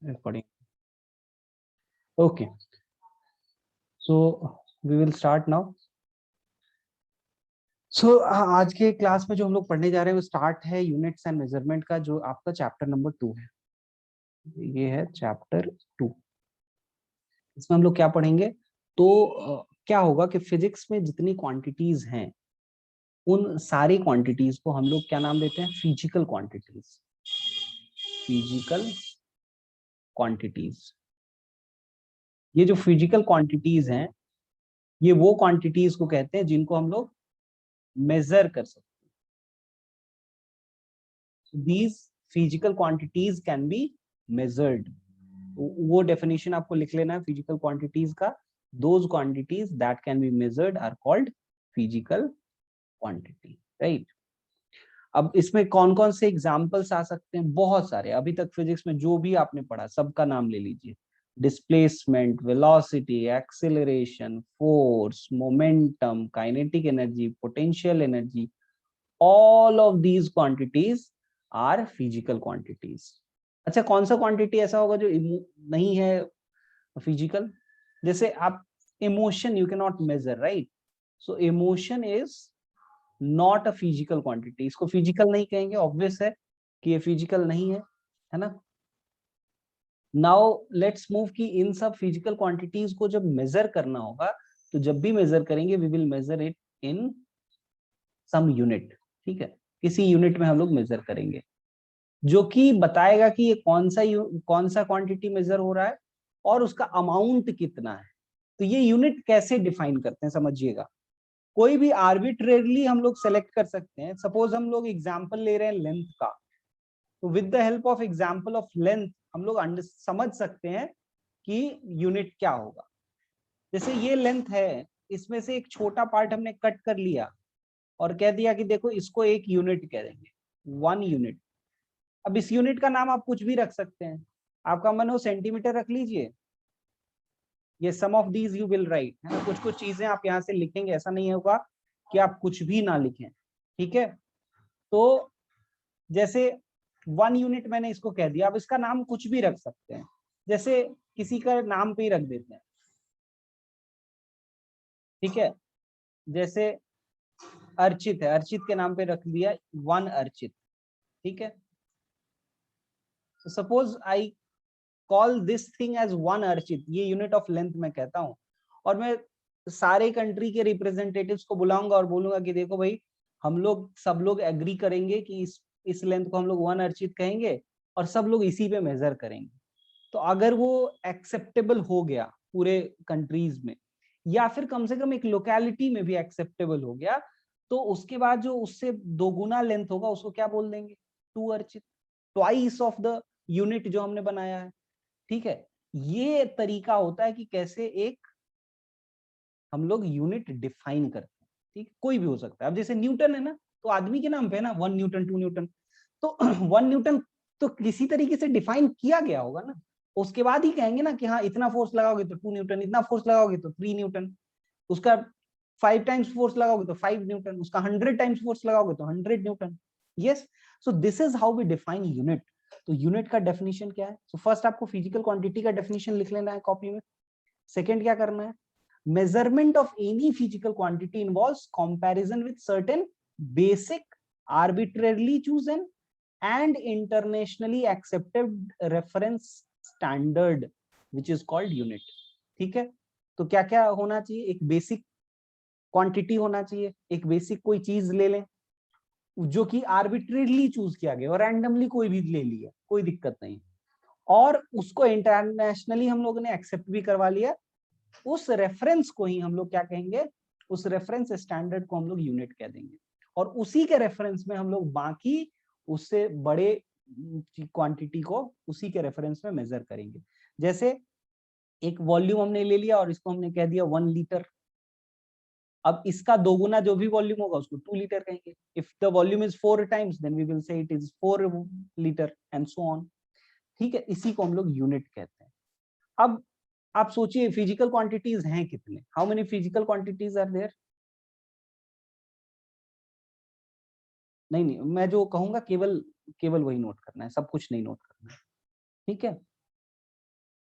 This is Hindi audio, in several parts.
recording. Okay, so we will start now. So आज के क्लास में जो हम लोग पढ़ने जा रहे हैं वो स्टार्ट है यूनिट्स एंड मेजरमेंट का, जो आपका चैप्टर नंबर 2 है। ये है चैप्टर 2। इसमें हम लोग क्या पढ़ेंगे, तो क्या होगा कि फिजिक्स में जितनी क्वांटिटीज हैं उन सारी क्वांटिटीज को हम लोग क्या नाम देते हैं, फिजिकल क्वांटिटीज। फिजिकल क्वांटिटीज, ये जो फिजिकल क्वांटिटीज हैं ये वो क्वांटिटीज को कहते हैं जिनको हम लोग मेजर कर सकते हैं। These physical quantities can be measured. वो डेफिनेशन आपको लिख लेना है फिजिकल क्वांटिटीज का। Those quantities that can be measured are called physical quantity, right. अब इसमें कौन कौन से एग्जाम्पल्स आ सकते हैं, बहुत सारे। अभी तक फिजिक्स में जो भी आपने पढ़ा सबका नाम ले लीजिए। Displacement, velocity, acceleration, force, momentum, kinetic energy, potential energy, all of these quantities are physical quantities। अच्छा, कौन सा क्वांटिटी ऐसा होगा जो नहीं है फिजिकल? जैसे आप emotion you can not measure, right. So emotion is not a physical quantity. इसको फिजिकल नहीं कहेंगे, ऑब्वियस है कि ये फिजिकल नहीं है ना। नाउ लेट्स मूव कि इन सब फिजिकल क्वांटिटीज को जब मेजर करना होगा तो जब भी मेजर करेंगे we will measure it in some unit. ठीक है, किसी यूनिट में हम लोग मेजर करेंगे जो कि बताएगा कि ये कौन सा क्वांटिटी मेजर हो रहा है और उसका अमाउंट कितना है। तो ये यूनिट कैसे डिफाइन करते हैं समझिएगा। कोई भी आर्बिट्रेरली हम लोग सेलेक्ट कर सकते हैं। सपोज हम लोग एग्जांपल ले रहे हैं लेंथ का, तो with the help of example of length हम लोग समझ सकते हैं कि यूनिट क्या होगा। जैसे ये लेंथ है, इसमें से एक छोटा पार्ट हमने कट कर लिया और कह दिया कि देखो इसको एक यूनिट कह देंगे, 1 यूनिट। अब इस यूनिट का नाम आप कुछ भी रख सकते हैं। आपका मन हो सेंटीमीटर रख लीजिए, ये sum of these you will write, है ना। कुछ कुछ चीजें आप यहाँ से लिखेंगे, ऐसा नहीं होगा कि आप कुछ भी ना लिखें, ठीक है। तो जैसे 1 यूनिट मैंने इसको कह दिया, अब इसका नाम कुछ भी रख सकते हैं। जैसे किसी का नाम पे ही रख देते हैं, ठीक है। जैसे अर्चित है, अर्चित के नाम पे रख दिया 1 अर्चित, ठीक है। Suppose I call this thing as 1 Archit, ये यूनिट ऑफ लेंथ मैं कहता हूं। और मैं सारे कंट्री के रिप्रेजेंटेटिव्स को बुलाऊंगा और बोलूंगा कि देखो भाई, हम लोग सब लोग एग्री करेंगे कि इस लेंथ को हम लोग 1 अर्चित कहेंगे और सब लोग इसी पे मेजर करेंगे। तो अगर वो एक्सेप्टेबल हो गया पूरे कंट्रीज में, या फिर कम से कम एक लोकेलिटी में भी एक्सेप्टेबल हो गया, तो उसके बाद जो उससे 2 गुना लेंथ होगा उसको क्या बोल देंगे, 2 Archit, twice of the unit जो हमने बनाया है। ठीक है, ये तरीका होता है कि कैसे एक हम लोग यूनिट डिफाइन करते हैं। ठीक, कोई भी हो सकता है। अब जैसे न्यूटन है ना, तो आदमी के नाम पे है ना, 1 न्यूटन, 2 न्यूटन। तो 1 न्यूटन तो किसी तरीके से डिफाइन किया गया होगा ना, उसके बाद ही कहेंगे ना कि हाँ इतना फोर्स लगाओगे तो 2 न्यूटन, इतना फोर्स लगाओगे तो 3 न्यूटन, उसका 5 टाइम्स फोर्स लगाओगे तो 5 न्यूटन, उसका 100 टाइम्स फोर्स लगाओगे तो 100 newton. Yes, so this is how we define unit. तो यूनिट का डेफिनेशन क्या है? सो फर्स्ट आपको फिजिकल क्वांटिटी का डेफिनेशन लिख लेना है कॉपी में। सेकंड क्या करना है, measurement of any physical quantity involves comparison with certain basic, arbitrarily chosen and internationally accepted reference standard which is called unit। ठीक है, तो क्या क्या होना चाहिए, एक बेसिक क्वांटिटी होना चाहिए, एक बेसिक कोई चीज ले लें जो कि आर्बिट्रेरली चूज किया गया और रैंडमली कोई भी ले लिया, कोई दिक्कत नहीं, और उसको इंटरनेशनली हम लोगों ने एक्सेप्ट भी करवा लिया। उस रेफरेंस को ही हम लोग क्या कहेंगे, उस रेफरेंस स्टैंडर्ड को हम लोग यूनिट कह देंगे। और उसी के रेफरेंस में हम लोग बाकी उससे बड़े क्वांटिटी को उसी के रेफरेंस में मेजर करेंगे। जैसे एक वॉल्यूम हमने ले लिया और इसको हमने कह दिया 1 लीटर। अब इसका 2 गुना जो भी वॉल्यूम होगा उसको 2 लीटर कहेंगे। If the volume is 4 times then we will say it is 4 litre and so on. ठीक है, इसी को हम लोग यूनिट कहते हैं। अब आप सोचिए फिजिकल क्वांटिटीज हैं कितने, how many physical quantities are there? नहीं नहीं, मैं जो कहूंगा केवल केवल वही नोट करना है, सब कुछ नहीं नोट करना है, ठीक है।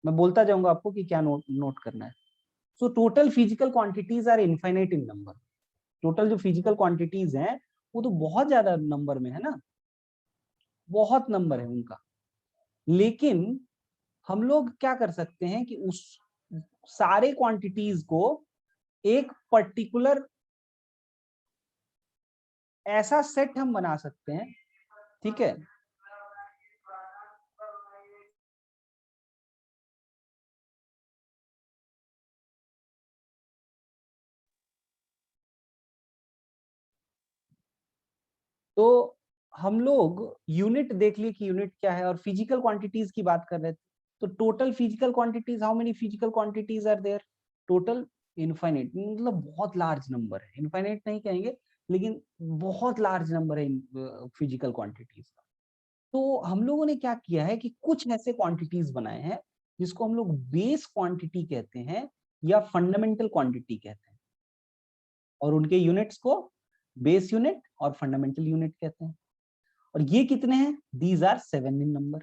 मैं बोलता जाऊंगा आपको कि क्या नोट करना है। So total physical quantities are infinite in number. Total जो फिजिकल क्वांटिटीज हैं वो तो बहुत ज्यादा नंबर में है ना, बहुत नंबर है उनका। लेकिन हम लोग क्या कर सकते हैं कि उस सारे क्वांटिटीज को एक पर्टिकुलर ऐसा सेट हम बना सकते हैं, ठीक है, तो हम लोग यूनिट देख लिए कि यूनिट क्या है, और फिजिकल क्वांटिटीज की बात कर रहे थे। तो total physical quantities, how many physical quantities are there? Total infinite, मतलब बहुत लार्ज नंबर है, इनफाइनाइट नहीं कहेंगे लेकिन बहुत लार्ज नंबर है फिजिकल क्वांटिटीज का। तो हम लोगों ने क्या किया है कि कुछ ऐसे क्वांटिटीज बनाए हैं जिसको हम लोग बेस क्वांटिटी कहते हैं या फंडामेंटल क्वांटिटी कहते हैं, और उनके यूनिट्स को बेस यूनिट और फंडामेंटल यूनिट कहते हैं। और ये कितने हैं? दीज आर 7 इन नंबर,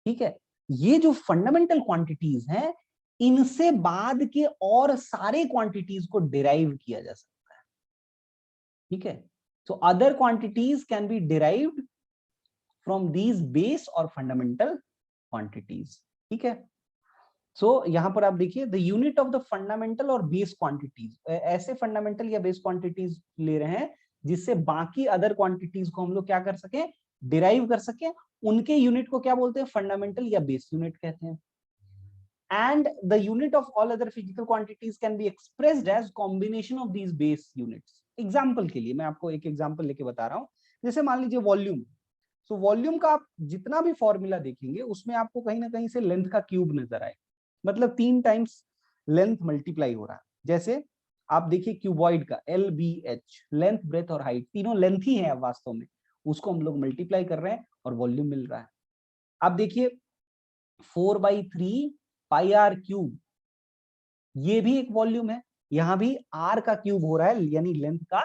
ठीक है। ये जो फंडामेंटल क्वांटिटीज हैं, इनसे बाद के और सारे क्वांटिटीज को डिराइव किया जा सकता है, ठीक है। So other quantities can B derived from these base और फंडामेंटल क्वांटिटीज, ठीक है। सो यहां पर आप देखिए the unit of the fundamental और बेस क्वांटिटीज, ऐसे फंडामेंटल या बेस क्वांटिटीज ले रहे हैं जिससे बाकी अदर क्वांटिटीज को हम लोग क्या कर सके, डिराइव कर सके। उनके यूनिट को क्या बोलते हैं? फंडामेंटल या बेस यूनिट कहते हैं। And the unit of all other physical quantities can be expressed as combination of these base units. Example के लिए मैं आपको एक एग्जाम्पल लेके बता रहा हूं। जैसे मान लीजिए वॉल्यूम। सो वॉल्यूम का आप जितना भी फॉर्मूला देखेंगे उसमें आपको कहीं ना कहीं से लेंथ का क्यूब नजर आए, मतलब 3 टाइम्स लेंथ मल्टीप्लाई हो रहा है। जैसे आप देखिए क्यूबॉइड का LBH, लेंथ ब्रेथ और हाइट तीनों लेंथ ही है वास्तव में, उसको हम लोग मल्टीप्लाई कर रहे हैं और वॉल्यूम मिल रहा है। आप देखिए 4/3 पाई आर क्यूब, ये भी एक वॉल्यूम है, यहां भी आर का क्यूब हो रहा है यानी लेंथ का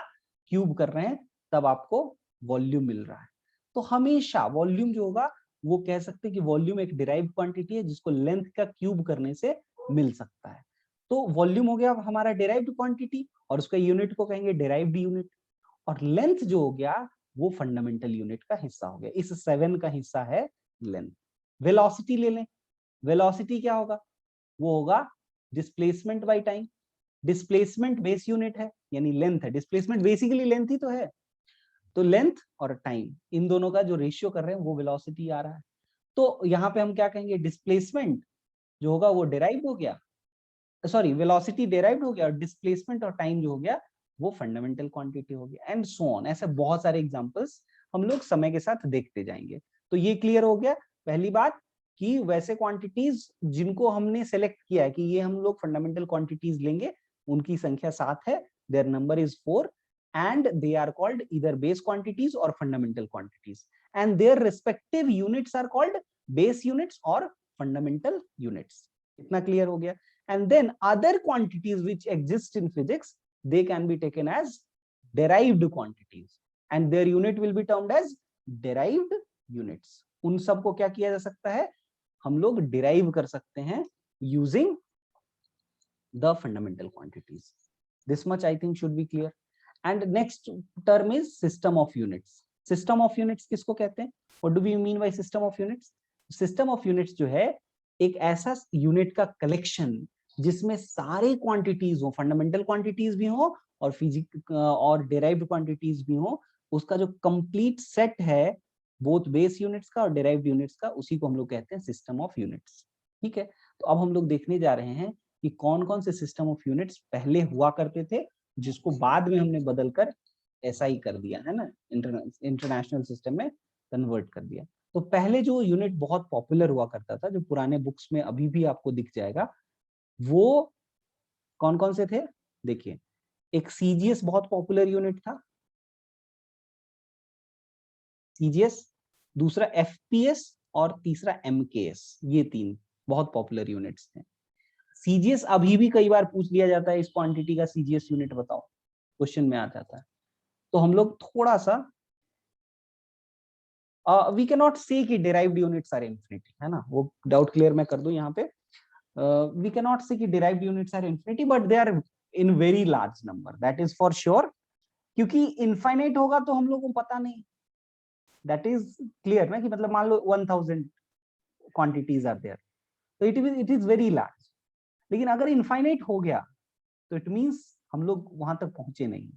क्यूब कर रहे हैं, तब आपको वॉल्यूम मिल रहा है। तो हमेशा वॉल्यूम जो होगा वो कह सकते हैं कि वॉल्यूम एक डिराइव्ड क्वांटिटी है जिसको लेंथ का क्यूब करने से मिल सकता है। तो वॉल्यूम हो गया हमारा डिराइव्ड क्वांटिटी और उसका यूनिट को कहेंगे डिराइव्ड यूनिट। और लेंथ जो हो गया वो फंडामेंटल यूनिट का हिस्सा हो गया, इस 7 का हिस्सा है लेंथ। वेलोसिटी ले लें। वेलोसिटी क्या होगा? वो होगा displacement by time. Displacement base unit है यानी लेंथ है, डिस्प्लेसमेंट बेसिकली लेंथ ही तो है। तो लेंथ और टाइम इन दोनों का जो रेशियो कर रहे हैं वो वेलोसिटी आ रहा है। तो यहाँ पे हम क्या कहेंगे? डिस्प्लेसमेंट जो होगा वो डिराइव हो गया, सॉरी वेलोसिटी डिराइव्ड हो गया, और डिस्प्लेसमेंट और टाइम जो हो गया वो फंडामेंटल क्वांटिटी हो गया, एंड सो ऑन। ऐसे बहुत सारे एग्जांपल्स हम लोग समय के साथ देखते जाएंगे। तो ये क्लियर हो गया पहली बात कि वैसे क्वांटिटीज जिनको हमने सेलेक्ट किया है कि ये हम लोग फंडामेंटल क्वांटिटीज लेंगे, उनकी संख्या 7 है, their number is 4 and they are called either base quantities और fundamental quantities, and their respective units are called base units और फंडामेंटल यूनिट्स। इतना क्लियर हो गया। And then other quantities which exist in physics, they can be taken as derived quantities and their unit will be termed as derived units. उन सब को क्या किया जा सकता है? हम लोग derive कर सकते हैं using the fundamental quantities. This much I think should be clear. And next term is system of units. System of units किसको कहते हैं? What do we mean by system of units? System of units जो है एक ऐसा यूनिट का कलेक्शन जिसमें सारे क्वांटिटीज हो, फंडामेंटल क्वांटिटीज भी हो और फिजिक और डिराइव्ड क्वांटिटीज भी हो, उसका जो कंप्लीट सेट है बोथ बेस यूनिट्स का और डिराइव्ड यूनिट्स का, उसी को हम लोग कहते हैं सिस्टम ऑफ यूनिट्स, ठीक है। तो अब हम लोग देखने जा रहे हैं कि कौन कौन से सिस्टम ऑफ यूनिट्स पहले हुआ करते थे जिसको बाद में हमने बदलकर SI कर दिया है ना, इंटरनेशनल सिस्टम में कन्वर्ट कर दिया। तो पहले जो यूनिट बहुत पॉपुलर हुआ करता था, जो पुराने बुक्स में अभी भी आपको दिख जाएगा, वो कौन कौन से थे? देखिए एक CGS बहुत पॉपुलर यूनिट था, CGS, दूसरा FPS और तीसरा MKS, ये 3 बहुत पॉपुलर यूनिट्स थे। CGS अभी भी कई बार पूछ लिया जाता है, इस क्वांटिटी का CGS यूनिट बताओ, क्वेश्चन में आ जाता है। तो हम लोग थोड़ा सा वी कैन नॉट से कि डिराइव्ड यूनिट्स आर इन्फिनिटी, है ना, वो डाउट क्लियर मैं कर दूं यहाँ पे। वी कैन नॉट से कि derived units are infinity, but they are in very large number, that is for sure, क्योंकि इनफाइनाइट होगा तो हम लोगों को पता नहीं, दैट इज क्लियर ना, कि मतलब मान लो 1000 क्वांटिटीज आर देयर, तो इट इज वेरी लार्ज। लेकिन अगर इनफाइनाइट हो गया तो इट मींस हम लोग वहां तक पहुंचे नहीं,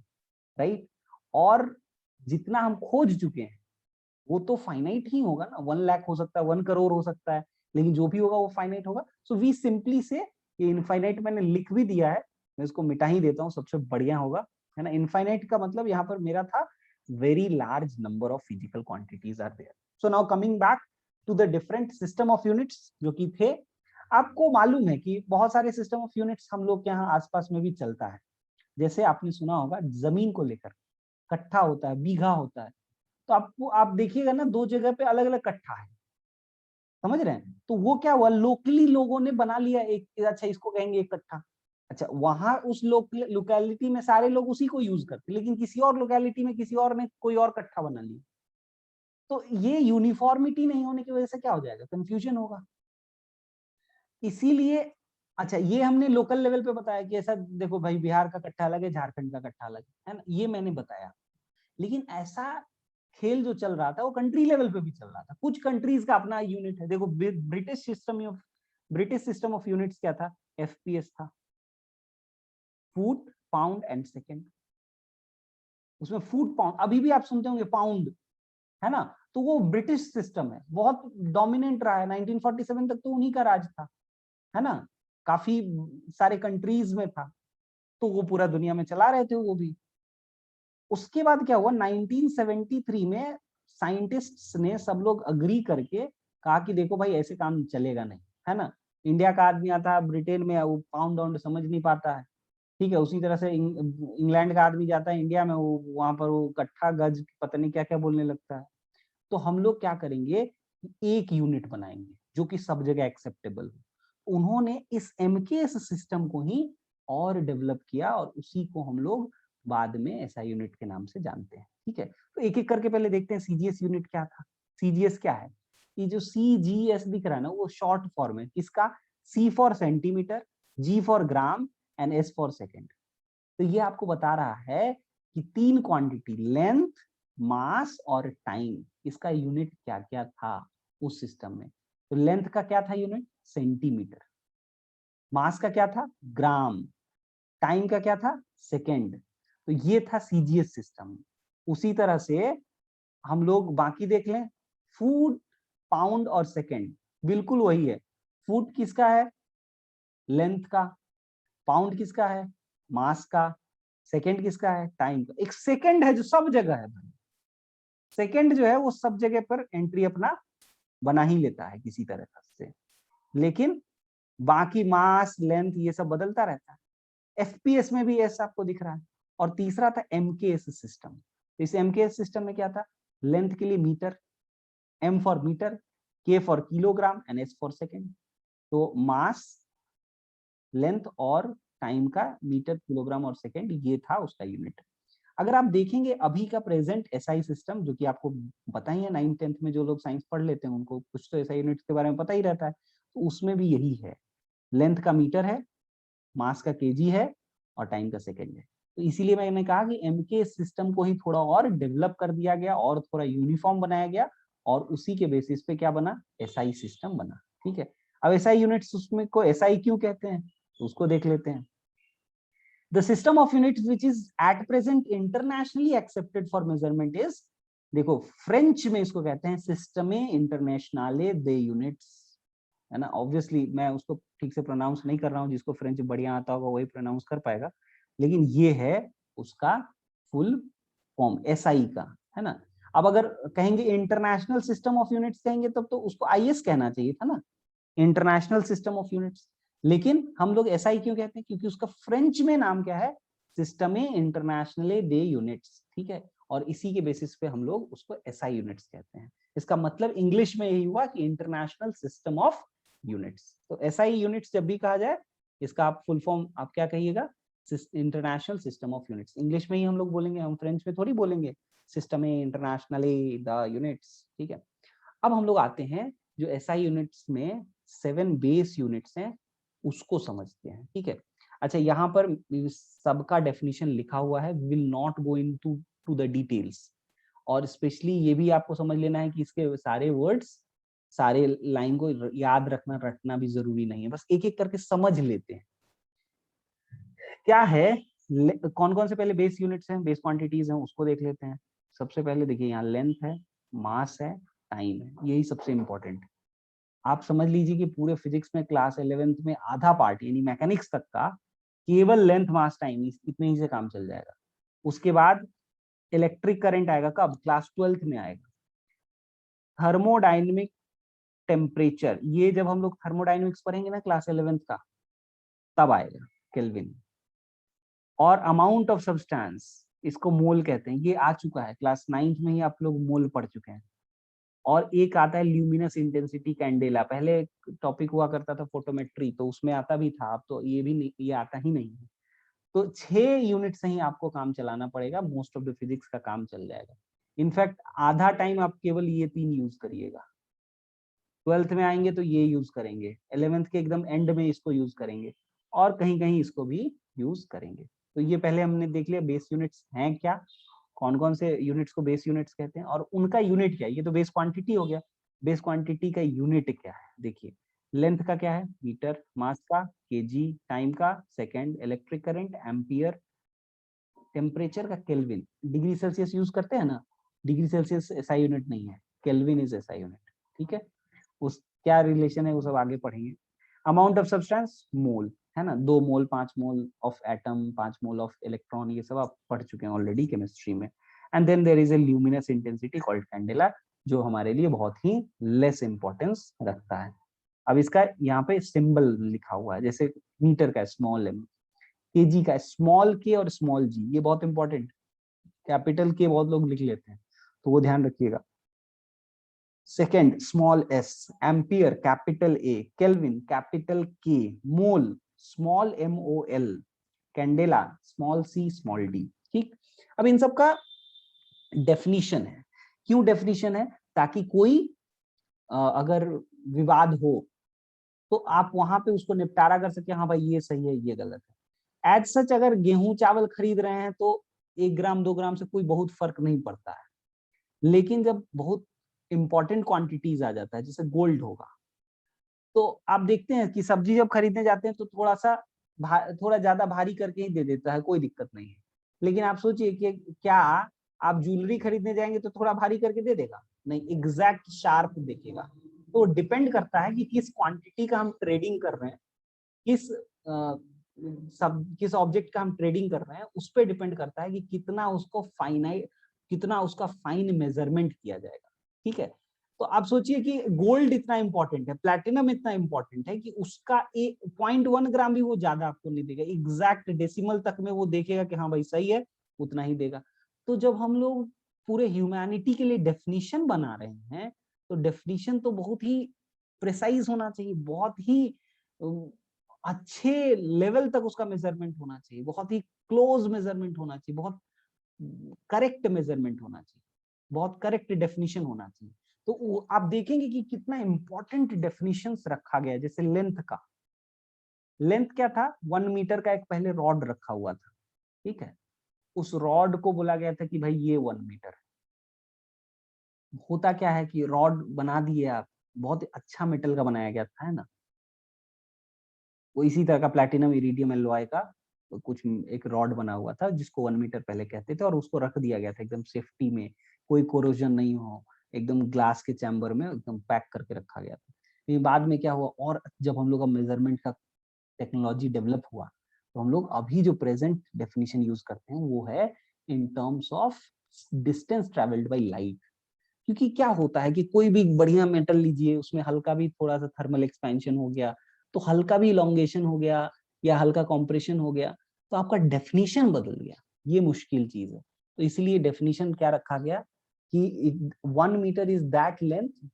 राइट। और जितना हम खोज चुके हैं वो तो फाइनाइट ही होगा ना, 1 लाख हो सकता है, 1 करोड़ हो सकता है, लेकिन जो भी होगा वो फाइनाइट होगा। सो वी सिंपली से, ये इनफाइनाइट मैंने लिख भी दिया है, मैं इसको मिटा ही देता हूँ, सबसे बढ़िया होगा, है ना। इनफाइनाइट का मतलब यहाँ पर मेरा था very large number of physical quantities are there. So now coming back to the different system of units जो कि थे। आपको मालूम है कि बहुत सारे सिस्टम ऑफ यूनिट्स हम लोग के यहाँ आसपास में भी चलता है। जैसे आपने सुना होगा जमीन को लेकर कट्ठा होता है, बीघा होता है, तो आपको आप देखिएगा ना, 2 जगह पे अलग अलग कट्ठा है, समझ रहे हैं। तो वो क्या हुआ, लोकली लोगों ने बना लिया एक, अच्छा इसको कहेंगे एक कट्ठा। अच्छा, वहां उस लोकेलिटी में सारे लोग उसी को यूज करते, लेकिन किसी और लोकेलिटी में किसी और ने कोई और कट्ठा बना लिया, तो ये यूनिफॉर्मिटी नहीं होने की वजह से क्या हो जाएगा, कंफ्यूजन होगा। इसीलिए अच्छा, ये हमने लोकल लेवल पे बताया कि ऐसा देखो भाई, बिहार का कट्ठा अलग है, झारखंड का कट्ठा अलग है ना, ये मैंने बताया। लेकिन ऐसा खेल जो चल रहा था वो कंट्री लेवल पे भी चल रहा था। कुछ कंट्रीज का अपना यूनिट है, देखो ब्रिटिश सिस्टम ऑफ यूनिट्स क्या था, एफपीएस था, फुट पाउंड एंड सेकेंड। उसमें फुट पाउंड, अभी भी आप सुनते होंगे पाउंड, है ना, तो वो ब्रिटिश सिस्टम है, बहुत डोमिनेंट रहा है, 1947 तक तो उन्हीं का राज था, है ना, काफी सारे कंट्रीज में था, तो वो पूरा दुनिया में चला रहे थे वो भी। उसके बाद क्या हुआ, 1973 में साइंटिस्ट्स ने सब लोग अग्री करके कहा कि देखो भाई ऐसे काम चलेगा नहीं, है ना। इंडिया का आदमी आता है ब्रिटेन में, वो पाउंड वाउंड समझ नहीं पाता है, ठीक है। उसी तरह से इंग्लैंड का आदमी जाता है इंडिया में, वो वहां पर वो कट्ठा गज पता नहीं क्या क्या बोलने लगता है। तो हम लोग क्या करेंगे, एक यूनिट बनाएंगे जो कि सब जगह एक्सेप्टेबल हो। उन्होंने इस एमकेएस सिस्टम को ही और डेवलप किया, और उसी को हम लोग बाद में एसआई यूनिट के नाम से जानते हैं, ठीक है। तो एक एक करके पहले देखते हैं सीजीएस यूनिट क्या था। सीजीएस क्या है, ये जो सीजीएस दिख रहा है ना, वो शॉर्ट फॉर्म है किसका, C for centimetre, G for gram and S for second. तो ये आपको बता रहा है कि 3 क्वांटिटी, लेंथ, मास और टाइम, इसका यूनिट क्या क्या था उस सिस्टम में। तो लेंथ का क्या था यूनिट, सेंटीमीटर, मास का क्या था, ग्राम, टाइम का क्या था, सेकेंड। तो ये था सीजीएस सिस्टम। उसी तरह से हम लोग बाकी देख लें, फुट, पाउंड और सेकेंड बिल्कुल वही है। फुट किसका है, लेंथ का, पाउंड किसका है, मास का, सेकेंड किसका है, टाइम का। एक सेकेंड है जो सब जगह है भाई, सेकेंड जो है वो सब जगह पर एंट्री अपना बना ही लेता है किसी तरह से, लेकिन बाकी मास, लेंथ ये सब बदलता रहता है। एफपीएस में भी ऐसा आपको दिख रहा है। और तीसरा था एमकेएस सिस्टम। इस एमकेएस सिस्टम में क्या था, लेंथ के लिए मीटर, एम फॉर मीटर, के for kilogram and S for second. तो मास, लेंथ और टाइम का मीटर, किलोग्राम और सेकेंड, ये था उसका यूनिट। अगर आप देखेंगे अभी का प्रेजेंट एसआई सिस्टम, जो कि आपको पता ही है, 9th-10th में जो लोग साइंस पढ़ लेते हैं उनको कुछ तो एसआई यूनिट्स के बारे में पता ही रहता है, तो उसमें भी यही है, लेंथ का मीटर है, मास का केजी है और टाइम का सेकेंड है। तो इसीलिए मैंने कहा कि एमके सिस्टम को ही थोड़ा और डेवलप कर दिया गया और थोड़ा यूनिफॉर्म बनाया गया, और उसी के बेसिस पे क्या बना, एसआई सिस्टम बना, ठीक है। अब एसआई यूनिट्स उसमें को एसआई क्यों कहते हैं, तो उसको देख लेते हैं। The system of units which is at present internationally accepted for measurement is, देखो फ्रेंच में इसको कहते हैं सिस्टमे इंटरनेशनले दे यूनिट्स, है ना। ऑब्वियसली मैं उसको ठीक से प्रोनाउंस नहीं कर रहा हूँ, जिसको फ्रेंच बढ़िया आता होगा वही प्रोनाउंस कर पाएगा, लेकिन ये है उसका फुल फॉर्म एसआई का, है ना। अब अगर कहेंगे इंटरनेशनल सिस्टम ऑफ यूनिट्स कहेंगे तब तो उसको आईएस कहना चाहिए था ना, इंटरनेशनल सिस्टम ऑफ यूनिट्स। लेकिन हम लोग एसआई क्यों कहते हैं, क्योंकि उसका फ्रेंच में नाम क्या है, सिस्टमे इंटरनेशनले दे यूनिट्स, ठीक है। और इसी के बेसिस पे हम लोग उसको एसआई यूनिट्स कहते हैं। इसका मतलब इंग्लिश में यही हुआ कि इंटरनेशनल सिस्टम ऑफ यूनिट्स। तो एसआई यूनिट्स जब भी कहा जाए, इसका आप फुल फॉर्म आप क्या कहिएगा, international system of units. English में ही हम लोग बोलेंगे, हम फ्रेंच में थोड़ी बोलेंगे सिस्टम में इंटरनेशनली द यूनिट्स, ठीक है। अब हम लोग आते हैं जो एसआई यूनिट्स में 7 बेस यूनिट्स हैं उसको समझते हैं, ठीक है। अच्छा, यहाँ पर सबका डेफिनेशन लिखा हुआ है, will not go into two the details, और स्पेशली ये भी आपको समझ लेना है कि इसके सारे वर्ड्स, सारे लाइन को याद रखना भी जरूरी नहीं है, बस एक एक करके समझ लेते हैं। क्या है, कौन कौन से पहले बेस यूनिट्स हैं, बेस क्वांटिटीज हैं, उसको देख लेते हैं। सबसे पहले देखिए यहाँ लेंथ है, मास है, टाइम है, यही सबसे इंपॉर्टेंट। आप समझ लीजिए कि पूरे फिजिक्स में क्लास 11th में आधा पार्ट यानी मैकेनिक्स तक का केवल लेंथ मास टाइम इतने ही से काम चल जाएगा। उसके बाद इलेक्ट्रिक करंट आएगा, कब? क्लास 12th में आएगा। थर्मोडाइनमिक, टेम्परेचर, ये जब हम लोग थर्मोडाइनमिक्स पढ़ेंगे ना क्लास 11th का, तब आएगा केल्विन। और अमाउंट ऑफ सब्सटेंस, इसको मोल कहते हैं, ये आ चुका है क्लास 9th में ही, आप लोग मोल पढ़ चुके हैं। और एक आता है ल्यूमिनस इंटेंसिटी कैंडेला, पहले टॉपिक हुआ करता था फोटोमेट्री, तो उसमें आता भी था, अब तो ये भी नहीं, ये आता ही नहीं है। तो 6 यूनिट से ही आपको काम चलाना पड़ेगा, मोस्ट ऑफ द फिजिक्स का काम चल जाएगा। इनफैक्ट आधा टाइम आप केवल ये 3 यूज करिएगा। 12th में आएंगे तो ये यूज करेंगे, 11th के एकदम एंड में इसको यूज करेंगे, और कहीं कहीं इसको भी यूज करेंगे। तो ये पहले हमने देख लिया बेस यूनिट्स हैं क्या, कौन कौन से यूनिट्स को बेस यूनिट्स कहते हैं, और उनका यूनिट क्या है। ये तो बेस क्वांटिटी हो गया, बेस क्वांटिटी का यूनिट क्या है। देखिए लेंथ का क्या है, मीटर, मास का केजी, टाइम का second, electric current ampere, temperature का केल्विन, डिग्री सेल्सियस यूज करते हैं ना, डिग्री सेल्सियस एसआई यूनिट नहीं है, केल्विन इज एसआई यूनिट, ठीक है। उस क्या रिलेशन है वो सब आगे पढ़ेंगे। अमाउंट ऑफ सब्सटेंस मोल, है ना, 2 mole, 5 mole of atom, 5 mole of electron, ये सब आप पढ़ चुके हैं ऑलरेडी केमिस्ट्री में। And then there is a luminous intensity called candela, जो हमारे लिए बहुत ही लेस इंपॉर्टेंस रखता है। अब इसका यहाँ पे सिंबल लिखा हुआ है, जैसे मीटर का स्मॉल एम, केजी का स्मॉल के और स्मॉल जी, ये बहुत इंपॉर्टेंट, कैपिटल के बहुत लोग लिख लेते हैं, तो वो ध्यान रखिएगा। Second small s, ampere capital A, kelvin capital K, mole small m o l, candela small c small d, ठीक। अब इन सब का डेफिनेशन है, क्यों डेफिनेशन है, ताकि कोई अगर विवाद हो तो आप वहां पे उसको निपटारा कर सके, हाँ भाई ये सही है ये गलत है। एज सच अगर गेहूं चावल खरीद रहे हैं तो 1 ग्राम 2 ग्राम से कोई बहुत फर्क नहीं पड़ता है, लेकिन जब बहुत इंपॉर्टेंट क्वांटिटीज आ जाता है, जैसे गोल्ड होगा, तो आप देखते हैं कि सब्जी जब खरीदने जाते हैं तो थोड़ा सा थोड़ा ज्यादा भारी करके ही दे देता है, कोई दिक्कत नहीं है। लेकिन आप सोचिए कि क्या आप ज्वेलरी खरीदने जाएंगे तो थोड़ा भारी करके दे देगा? नहीं, एग्जैक्ट शार्प देखेगा। तो डिपेंड करता है कि किस क्वांटिटी का हम ट्रेडिंग कर रहे हैं, किस किस ऑब्जेक्ट का हम ट्रेडिंग कर रहे हैं, उस पर डिपेंड करता है कि कितना उसको फाइनाइट, कितना उसका फाइन मेजरमेंट किया जाएगा, ठीक है। तो आप सोचिए कि गोल्ड इतना इंपॉर्टेंट है, प्लैटिनम इतना इंपॉर्टेंट है कि उसका 0.1 ग्राम भी वो ज्यादा आपको नहीं देगा, एग्जैक्ट डेसिमल तक में वो देखेगा कि हाँ भाई सही है, उतना ही देगा। तो जब हम लोग पूरे ह्यूमैनिटी के लिए डेफिनेशन बना रहे हैं, तो डेफिनेशन तो बहुत ही प्रिसाइज होना चाहिए, बहुत ही अच्छे लेवल तक उसका मेजरमेंट होना चाहिए, बहुत ही क्लोज मेजरमेंट होना चाहिए, बहुत करेक्ट मेजरमेंट होना चाहिए, बहुत करेक्ट डेफिनेशन होना चाहिए। तो आप देखेंगे कि कितना इंपॉर्टेंट डेफिनेशंस रखा गया है। जैसे लेंथ का, लेंथ क्या था, 1 मीटर का एक पहले रॉड रखा हुआ था, ठीक है। उस रॉड को बोला गया था कि भाई ये 1 मीटर है। होता क्या है कि रॉड बना दिए आप, बहुत अच्छा मेटल का बनाया गया था, है ना। वो इसी तरह का प्लैटिनम इरिडियम एलॉय का कुछ एक रॉड बना हुआ था, जिसको 1 मीटर पहले कहते थे, और उसको रख दिया गया था एकदम सेफ्टी में, कोई कोरोजन नहीं हो, एकदम ग्लास के चैम्बर में एकदम पैक करके रखा गया था। लेकिन बाद में क्या हुआ, और जब हम लोग का मेजरमेंट का टेक्नोलॉजी डेवलप हुआ, तो हम लोग अभी जो प्रेजेंट डेफिनेशन यूज करते हैं वो है in terms of distance travelled by light. क्योंकि क्या होता है कि कोई भी बढ़िया मेटल लीजिए, उसमें हल्का भी थोड़ा सा थर्मल एक्सपेंशन हो गया, तो हल्का भी इलोंगेशन हो गया या हल्का कॉम्प्रेशन हो गया, तो आपका डेफिनेशन बदल गया। ये मुश्किल चीज है। तो इसलिए डेफिनेशन क्या रखा गया कि 1 metre is that length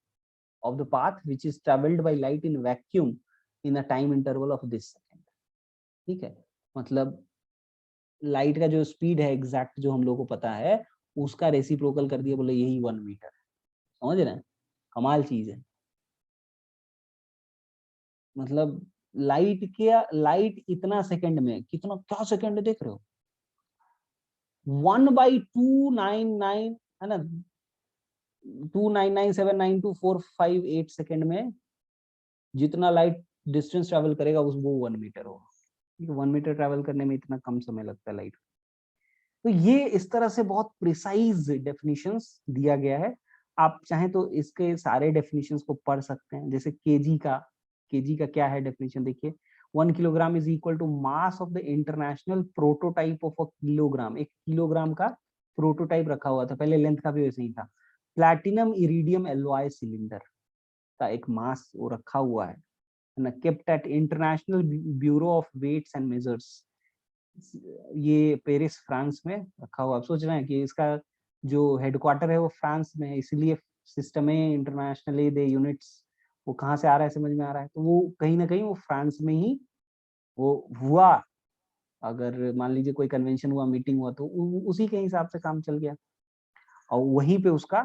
of the path which is travelled by light in vacuum in a time interval of this second, ठीक है। मतलब लाइट का जो स्पीड है एग्जैक्ट जो हम लोग को पता है, उसका रेसिप्रोकल कर दिया, बोले यही 1 मीटर है। समझ रहे हैं, कमाल चीज है। मतलब लाइट इतना सेकंड में, कितना क्या सेकंड देख रहे हो, 1/299 है ना, 299792458 सेकंड में जितना लाइट डिस्टेंस ट्रेवल करेगा उस वो 1 मीटर होगा। 1 मीटर ट्रेवल करने में इतना कम समय लगता है लाइट। तो ये इस तरह से बहुत प्रिसाइज डेफिनेशंस दिया गया है। आप चाहें तो इसके सारे डेफिनेशंस को पढ़ सकते हैं। जैसे केजी का क्या है डेफिनेशन, देखिए 1 kilogram is equal to mass of the international prototype of a kilogram. एक किलोग्राम का प्रोटोटाइप रखा हुआ था, पहले लेंथ का भी वैसे ही था। प्लैटिनम इरिडियम एलॉय सिलेंडर का एक मास वो रखा हुआ है ना, kept at international bureau of weights and measures, ये पेरिस फ्रांस में रखा हुआ। आप सोच रहे हैं कि इसका जो हेडक्वार्टर है वो फ्रांस में है, इसलिए सिस्टम इंटरनेशनली दे यूनिट्स वो कहाँ से आ रहा है समझ में आ रहा है। तो वो कहीं ना कहीं वो फ्रांस में ही वो हुआ। अगर मान लीजिए कोई कन्वेंशन हुआ, मीटिंग हुआ, तो उसी के हिसाब से काम चल गया और वहीं पे उसका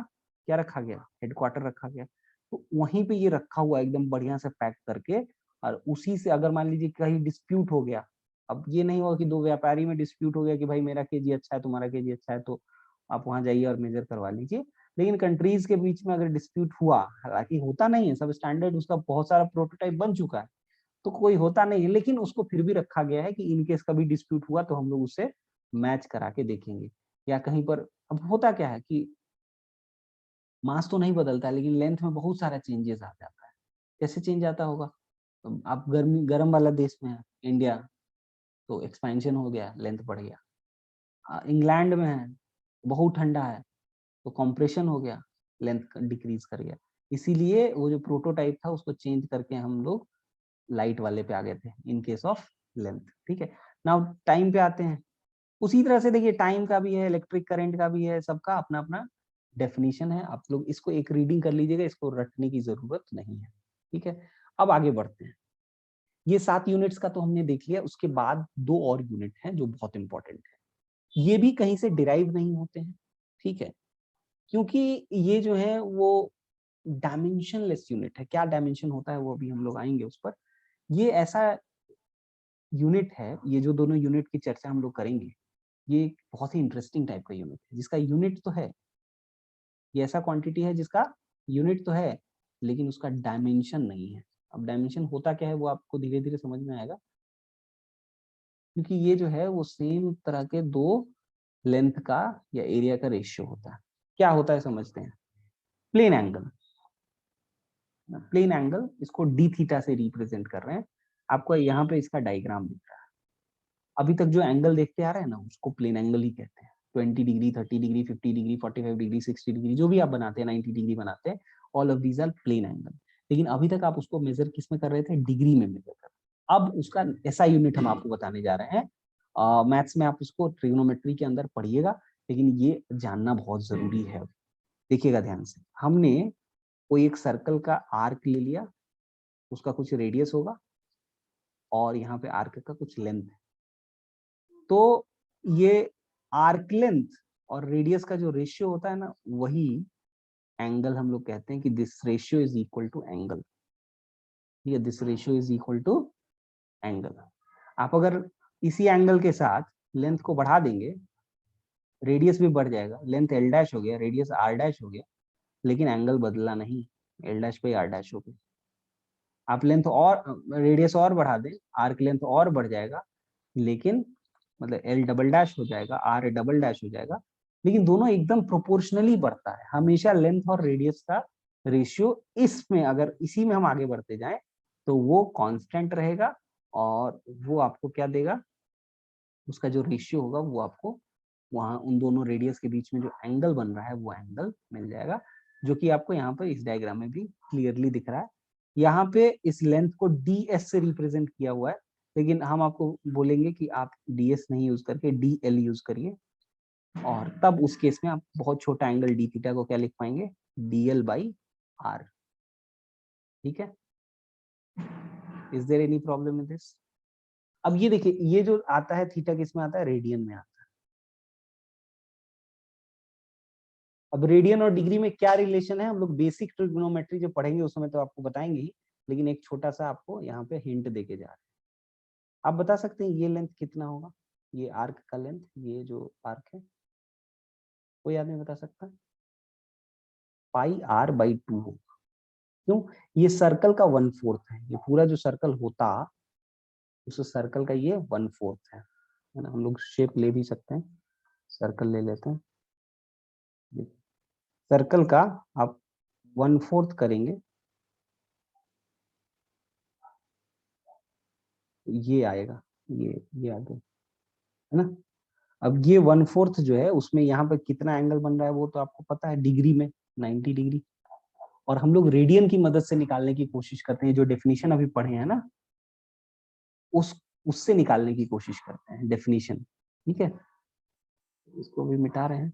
क्या रखा गया, हेडक्वार्टर रखा गया। तो वहीं पे ये रखा हुआ एकदम बढ़िया से पैक करके। और उसी से अगर मान लीजिए कहीं डिस्प्यूट हो गया, अब ये नहीं हुआ कि दो व्यापारी में डिस्प्यूट हो गया कि भाई मेरा केजी अच्छा है तुम्हारा केजी अच्छा है, तो आप वहां जाइए और मेजर करवा लीजिए। लेकिन कंट्रीज के बीच में अगर डिस्प्यूट हुआ, हालांकि होता नहीं है, सब स्टैंडर्ड उसका बहुत सारा प्रोटोटाइप बन चुका है, तो कोई होता नहीं है, लेकिन उसको फिर भी रखा गया है कि इनकेस कभी डिस्प्यूट हुआ तो हम लोग उससे मैच करा के देखेंगे। या कहीं पर अब होता क्या है कि मास तो नहीं बदलता है, लेकिन लेंथ में बहुत सारा चेंजेस आ जाता है। कैसे चेंज आता होगा, तो आप गर्म वाला देश में है इंडिया, तो एक्सपेंशन हो गया, लेंथ बढ़ गया। इंग्लैंड में है, बहुत ठंडा है, तो कंप्रेशन हो गया, लेंथ डिक्रीज कर गया। इसीलिए वो जो प्रोटोटाइप था उसको चेंज करके हम लोग लाइट वाले पे आ गए थे इन केस ऑफ लेंथ। ठीक है, नाउ टाइम पे आते हैं। उसी तरह से देखिए टाइम का भी है, इलेक्ट्रिक करंट का भी है, सबका अपना अपना डेफिनेशन है। आप लोग इसको एक रीडिंग कर लीजिएगा, इसको रटने की जरूरत नहीं है। ठीक है, अब आगे बढ़ते हैं। ये 7 यूनिट्स का तो हमने देख लिया, उसके बाद 2 और यूनिट हैं जो बहुत इंपॉर्टेंट है। ये भी कहीं से डिराइव नहीं होते हैं, ठीक है, क्योंकि ये जो है वो डायमेंशनलेस यूनिट है। क्या डायमेंशन होता है वो अभी हम लोग आएंगे उस पर। ये ऐसा यूनिट है, ये जो दोनों यूनिट की चर्चा हम लोग करेंगे, ये एक बहुत ही इंटरेस्टिंग टाइप का यूनिट है, जिसका यूनिट तो है, ये ऐसा क्वांटिटी है जिसका यूनिट तो है, लेकिन उसका डायमेंशन नहीं है। अब डायमेंशन होता क्या है वो आपको धीरे धीरे समझ में आएगा, क्योंकि ये जो है वो सेम तरह के दो लेंथ का या एरिया का रेशियो होता है। क्या होता है समझते हैं। प्लेन एंगल, प्लेन एंगल इसको डी थीटा से रिप्रेजेंट कर रहे हैं। आपको यहाँ पे इसका डायग्राम दिख रहा है। अभी तक जो एंगल देखते आ रहे हैं ना, उसको प्लेन एंगल ही कहते हैं। 20 degree, 30 degree, 50 degree, 45 degree, 60 degree, जो भी आप बनाते हैं, 90 डिग्री बनाते हैं, all of these are plane angle. लेकिन अभी तक आप उसको मेजर किस में कर रहे थे, डिग्री में मेजर कर रहे। अब उसका ऐसा यूनिट हम आपको बताने जा रहे हैं। मैथ्स में आप उसको ट्रिग्नोमेट्री के अंदर पढ़िएगा, लेकिन ये जानना बहुत जरूरी है। देखिएगा ध्यान से, हमने कोई एक सर्कल का आर्क ले लिया, उसका कुछ रेडियस होगा और यहाँ पे आर्क का कुछ लेंथ है। तो ये आर्क लेंथ और रेडियस का जो रेशियो होता है ना, वही एंगल हम लोग कहते हैं कि this ratio is equal to angle. ये this ratio is equal to angle. आप अगर इसी एंगल के साथ लेंथ को बढ़ा देंगे, रेडियस भी बढ़ जाएगा, लेंथ एल डैश हो गया, रेडियस आर डैश हो गया, लेकिन एंगल बदला नहीं, एल डैश पे आर डैश हो गया। आप लेंथ और रेडियस और बढ़ा दें, आर्क लेंथ और बढ़ जाएगा, लेकिन मतलब एल डबल डैश हो जाएगा, आर डबल डैश हो जाएगा, लेकिन दोनों एकदम प्रोपोर्शनली बढ़ता है। हमेशा लेंथ और रेडियस का रेशियो इसमें, अगर इसी में हम आगे बढ़ते जाएं तो वो कांस्टेंट रहेगा, और वो आपको क्या देगा, उसका जो रेशियो होगा वो आपको वहां उन दोनों रेडियस के बीच में जो एंगल बन रहा है वो एंगल मिल जाएगा, जो कि आपको यहाँ पर इस डायग्राम में भी क्लियरली दिख रहा है। यहाँ पे इस लेंथ को डी एस से रिप्रेजेंट किया हुआ है, लेकिन हम आपको बोलेंगे कि आप डी एस नहीं यूज करके डी एल यूज करिए, और तब उस केस में आप बहुत छोटा एंगल डी थीटा को क्या लिख पाएंगे, डी एल बाई आर। ठीक है, is there any problem in this. अब ये देखिए, ये जो आता है थीटा किस में आता है, रेडियन में आता है। अब रेडियन और डिग्री में क्या रिलेशन है, हम लोग बेसिक ट्रिग्नोमेट्री जो पढ़ेंगे उस समय तो आपको बताएंगे ही, लेकिन एक छोटा सा आपको यहाँ पे हिंट देके जा रहे हैं। आप बता सकते हैं ये लेंथ कितना होगा, ये आर्क का लेंथ, ये जो आर्क है, कोई आदमी बता सकता है? पाई आर बाई 2 होगा। क्यों? ये सर्कल का 1/4 है, ये पूरा जो सर्कल होता उस सर्कल का ये 1/4 है ना। हम लोग शेप ले भी सकते हैं, सर्कल ले लेते हैं, सर्कल का आप 1/4 करेंगे ये आएगा, ये आगे है ना। अब ये 1/4 जो है उसमें यहाँ पे कितना एंगल बन रहा है वो तो आपको पता है, डिग्री में 90 डिग्री। और हम लोग रेडियन की मदद से निकालने की कोशिश करते हैं, जो डेफिनेशन अभी पढ़े हैं ना उस उससे निकालने की कोशिश करते हैं डेफिनेशन। ठीक है, इसको भी मिटा रहे हैं।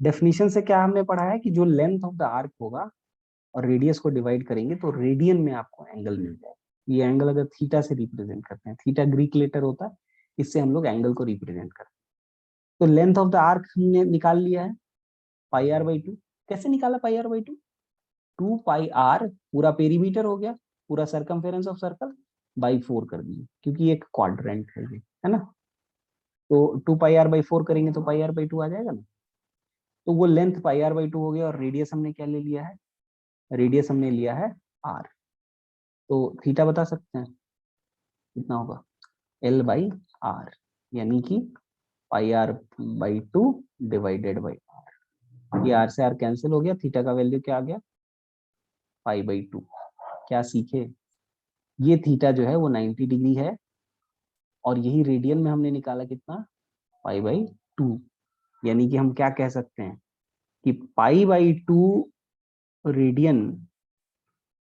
डेफिनेशन से क्या हमने पढ़ा है कि जो लेंथ ऑफ द आर्क होगा और रेडियस को डिवाइड करेंगे तो रेडियन में आपको एंगल मिल जाएगा। ये एंगल अगर थीटा से रिप्रेजेंट करते हैं, थीटा ग्रीक लेटर होता है, इससे हम लोग एंगल को रिप्रेजेंट करते हैं। तो लेंथ ऑफ द आर्क हमने निकाल लिया है पाई आर बाई 2। कैसे निकाला पाई आर बाई 2? 2 पाई आर पूरा पेरीमीटर हो गया, पूरा सरकमफेरेंस ऑफ सर्कल बाई 4 कर दिए, क्योंकि एक क्वाड्रेंट है ये, है ना। तो 2 पाई आर बाई 4 करेंगे तो पाई आर बाई 2 आ जाएगा ना। तो वो लेंथ पाई आर बाई 2 हो गया, और रेडियस हमने क्या ले लिया है, रेडियस हमने लिया है आर। तो थीटा बता सकते हैं कितना होगा, एल बाई आर, यानी कि pi R by 2 divided by R. ये आर से आर कैंसिल हो गया, थीटा का वैल्यू क्या आ गया, पाई बाई 2। क्या सीखे, ये थीटा जो है वो 90 डिग्री है, और यही रेडियन में हमने निकाला कितना, पाई बाई 2। यानी कि हम क्या कह सकते हैं कि pi by 2 radian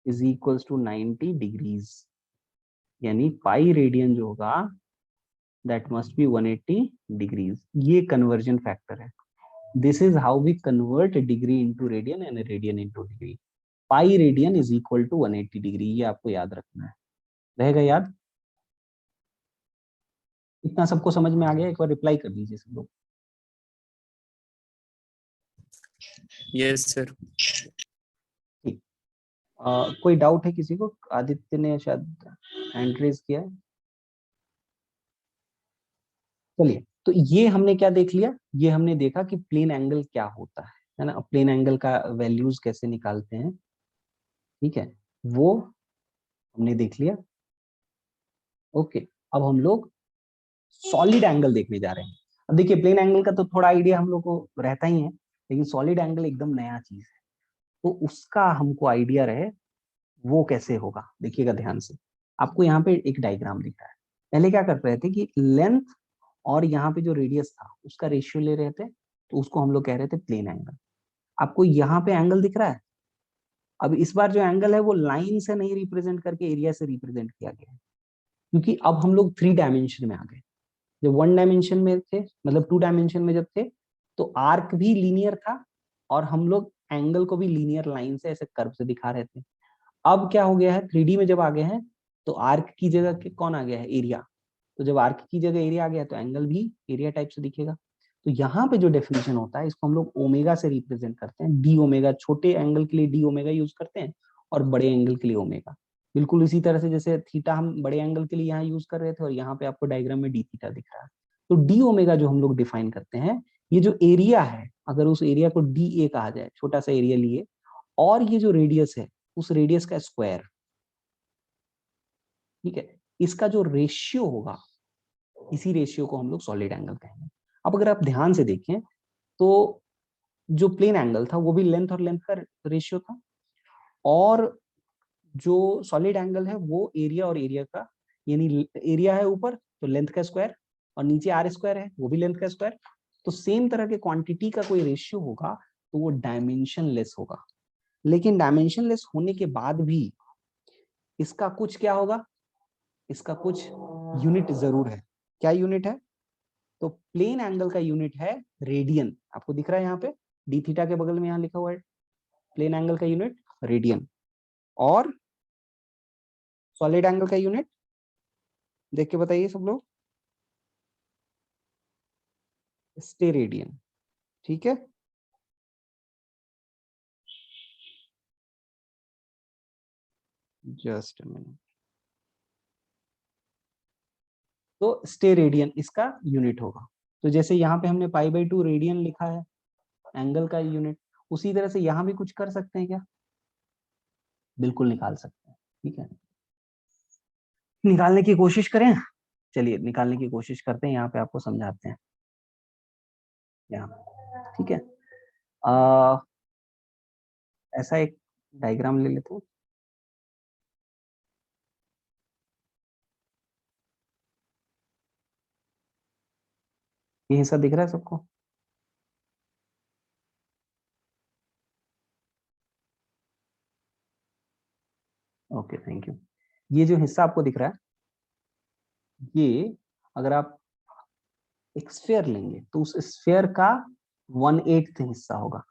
is equals to 90 degrees, यानी पाई रेडियन जो होगा दैट मस्ट बी 180 डिग्रीज। ये कन्वर्जन फैक्टर है। This is how we convert degree into radian and radian into degree. Pi radian is equal to 180 degree, ये आपको याद रखना है। रहेगा याद? इतना सबको समझ में आ गया? एक बार रिप्लाई कर दीजिए सब लोग। Yes sir. ठीक, कोई डाउट है किसी को? आदित्य ने शायद हैंड रेज किया है। चलिए, तो ये हमने क्या देख लिया, ये हमने देखा कि प्लेन एंगल क्या होता है ना, प्लेन एंगल का वैल्यूज कैसे निकालते हैं। ठीक है, वो हमने देख लिया। ओके, अब हम लोग सॉलिड एंगल देखने जा रहे हैं। अब देखिए, प्लेन एंगल का तो थोड़ा आइडिया हम लोग को रहता ही है, लेकिन सॉलिड एंगल एकदम नया चीज है, तो उसका हमको आइडिया रहे वो कैसे होगा। देखिएगा ध्यान से, आपको यहाँ पे एक डायग्राम दिख रहा है। पहले क्या कर रहे थे कि लेंथ और यहाँ पे जो रेडियस था उसका रेशियो ले रहे थे, तो उसको हम लोग कह रहे थे प्लेन एंगल। आपको यहाँ पे एंगल दिख रहा है। अब इस बार जो एंगल है वो लाइन से नहीं रिप्रेजेंट करके एरिया से रिप्रेजेंट किया गया है, क्योंकि अब हम लोग 3 डायमेंशन में आ गए। जब 1 डायमेंशन में थे, मतलब 2 डायमेंशन में जब थे, तो आर्क भी लीनियर था और हम लोग एंगल को भी लीनियर लाइन से ऐसे कर्व से दिखा रहे थे। अब क्या हो गया है, 3D में जब आ गए हैं तो आर्क की जगह के कौन आ गया है, एरिया। तो जब आर्क की जगह एरिया आ गया तो एंगल भी एरिया टाइप से दिखेगा। तो यहाँ पे जो डेफिनेशन होता है इसको हम लोग ओमेगा से रिप्रेजेंट करते हैं, डी ओमेगा। छोटे एंगल के लिए डी ओमेगा यूज करते हैं और बड़े एंगल के लिए ओमेगा। बिल्कुल इसी तरह से जैसे थीटा हम बड़े एंगल के लिए यहाँ यूज कर रहे थे, और यहाँ पे आपको डायग्राम में डी थीटा दिख रहा है। तो डी ओमेगा जो हम लोग डिफाइन करते हैं, ये जो एरिया है, अगर उस एरिया को डी ए कहा जाए, छोटा सा एरिया लिए, और ये जो रेडियस है उस रेडियस का स्क्वायर, ठीक है, इसका जो रेशियो होगा, इसी रेशियो को हम लोग सॉलिड एंगल कहेंगे। अब अगर आप ध्यान से देखें तो जो प्लेन एंगल था वो भी लेंथ और लेंथ का रेशियो था, और जो सॉलिड एंगल है वो एरिया और एरिया का, यानी एरिया है ऊपर तो लेंथ का स्क्वायर, और नीचे आर स्क्वायर है वो भी लेंथ का स्क्वायर। तो सेम तरह के क्वांटिटी का कोई रेशियो होगा तो वो डायमेंशन लेस होगा। लेकिन डायमेंशन लेस होने के बाद भी इसका कुछ क्या होगा, इसका कुछ यूनिट जरूर है। क्या यूनिट है? तो प्लेन एंगल का यूनिट है रेडियन। आपको दिख रहा है यहाँ पे डी थीटा के बगल में यहाँ लिखा हुआ है प्लेन एंगल का यूनिट रेडियन, और सॉलिड एंगल का यूनिट देख के बताइए सब लोग, स्टेरेडियन। ठीक है, जस्ट मिनट। तो स्टे रेडियन इसका यूनिट होगा। तो जैसे यहाँ पे हमने π/2 रेडियन लिखा है एंगल का यूनिट, उसी तरह से यहाँ भी कुछ कर सकते हैं क्या? बिल्कुल निकाल सकते हैं। ठीक है, निकालने की कोशिश करें। चलिए निकालने की कोशिश करते हैं, यहाँ पे आपको समझाते हैं। यहाँ ठीक है, ऐसा एक डायग्राम ले लेते हैं। ये हिस्सा दिख रहा है सबको? Okay, thank you. ये जो हिस्सा आपको दिख रहा है, ये अगर आप एक स्फीयर लेंगे तो उस स्फीयर का 1/8 हिस्सा होगा।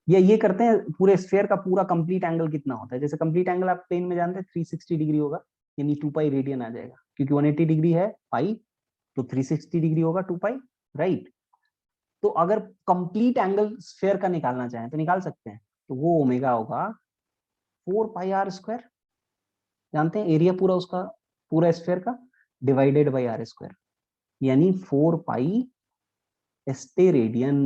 ये करते हैं, पूरे स्फीयर का पूरा कंप्लीट एंगल कितना होता है। जैसे कंप्लीट एंगल आप प्लेन में जानते हैं 360 डिग्री होगा, यानी 2 पाई रेडियन आ जाएगा, क्योंकि 180 डिग्री है पाई, तो 360 डिग्री होगा 2 पाई, राइट। तो अगर कंप्लीट एंगल स्फीयर का निकालना चाहें तो निकाल सकते हैं, तो वो ओमेगा होगा 4 पाई r²। जानते हैं एरिया पूरा उसका, पूरा स्फीयर का डिवाइडेड बाई r², यानी 4 पाई स्टे रेडियन।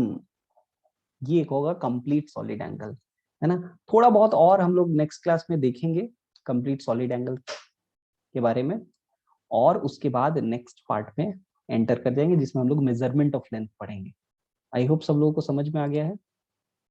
ये एक होगा कंप्लीट सॉलिड एंगल, है ना। थोड़ा बहुत और हम लोग नेक्स्ट क्लास में देखेंगे कंप्लीट सॉलिड एंगल के बारे में, और उसके बाद नेक्स्ट पार्ट में एंटर कर जाएंगे जिसमें हम लोग मेजरमेंट ऑफ लेंथ पढ़ेंगे। आई होप सब लोगों को समझ में आ गया है।